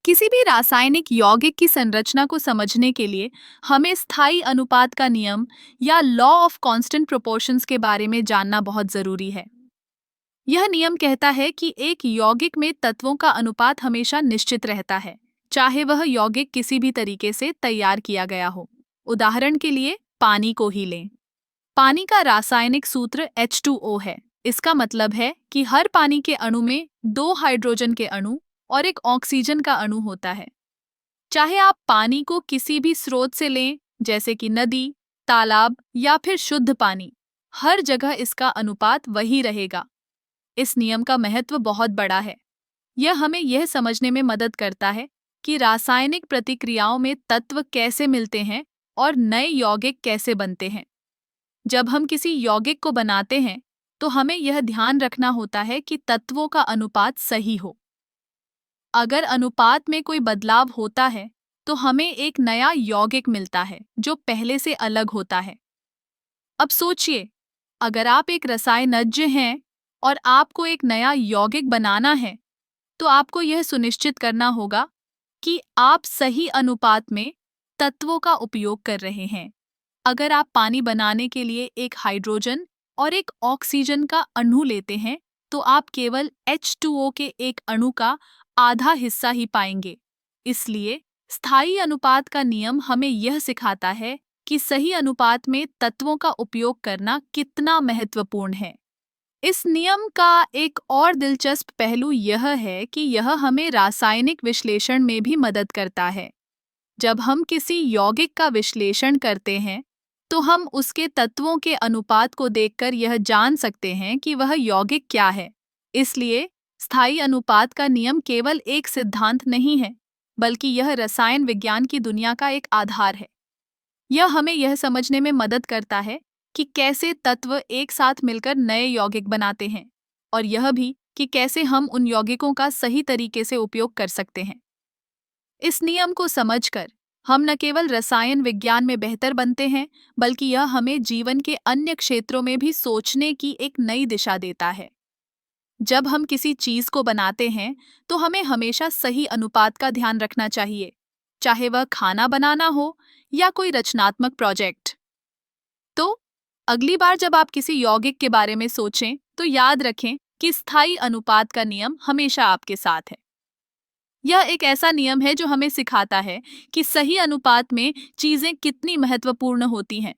किसी भी रासायनिक यौगिक की संरचना को समझने के लिए हमें स्थायी अनुपात का नियम या लॉ ऑफ कांस्टेंट प्रोपोर्शंस के बारे में जानना बहुत जरूरी है। यह नियम कहता है कि एक यौगिक में तत्वों का अनुपात हमेशा निश्चित रहता है, चाहे वह यौगिक किसी भी तरीके से तैयार किया गया हो। उदाहरण के लिए पानी को ही लें। पानी का रासायनिक सूत्र H2O है। इसका मतलब है कि हर पानी के अणु में दो हाइड्रोजन के अणु और एक ऑक्सीजन का अणु होता है। चाहे आप पानी को किसी भी स्रोत से लें, जैसे कि नदी, तालाब या फिर शुद्ध पानी, हर जगह इसका अनुपात वही रहेगा। इस नियम का महत्व बहुत बड़ा है। यह हमें यह समझने में मदद करता है कि रासायनिक प्रतिक्रियाओं में तत्व कैसे मिलते हैं और नए यौगिक कैसे बनते हैं। जब हम किसी यौगिक को बनाते हैं, तो हमें यह ध्यान रखना होता है कि तत्वों का अनुपात सही हो। अगर अनुपात में कोई बदलाव होता है, तो हमें एक नया यौगिक मिलता है जो पहले से अलग होता है। अब सोचिए, अगर आप एक रसायनज्ञ हैं और आपको एक नया यौगिक बनाना है, तो आपको यह सुनिश्चित करना होगा कि आप सही अनुपात में तत्वों का उपयोग कर रहे हैं। अगर आप पानी बनाने के लिए एक हाइड्रोजन और एक ऑक्सीजन का अणु लेते हैं, तो आप केवल H2O के एक अणु का आधा हिस्सा ही पाएंगे। इसलिए स्थायी अनुपात का नियम हमें यह सिखाता है कि सही अनुपात में तत्वों का उपयोग करना कितना महत्वपूर्ण है। इस नियम का एक और दिलचस्प पहलू यह है कि यह हमें रासायनिक विश्लेषण में भी मदद करता है। जब हम किसी यौगिक का विश्लेषण करते हैं, तो हम उसके तत्वों के अनुपात को देखकर यह जान सकते हैं कि वह यौगिक क्या है। इसलिए स्थायी अनुपात का नियम केवल एक सिद्धांत नहीं है, बल्कि यह रसायन विज्ञान की दुनिया का एक आधार है। यह हमें यह समझने में मदद करता है कि कैसे तत्व एक साथ मिलकर नए यौगिक बनाते हैं, और यह भी कि कैसे हम उन यौगिकों का सही तरीके से उपयोग कर सकते हैं। इस नियम को समझकर हम न केवल रसायन विज्ञान में बेहतर बनते हैं, बल्कि यह हमें जीवन के अन्य क्षेत्रों में भी सोचने की एक नई दिशा देता है। जब हम किसी चीज को बनाते हैं, तो हमें हमेशा सही अनुपात का ध्यान रखना चाहिए, चाहे वह खाना बनाना हो या कोई रचनात्मक प्रोजेक्ट। तो अगली बार जब आप किसी यौगिक के बारे में सोचें, तो याद रखें कि स्थायी अनुपात का नियम हमेशा आपके साथ है। यह एक ऐसा नियम है जो हमें सिखाता है कि सही अनुपात में चीजें कितनी महत्वपूर्ण होती हैं।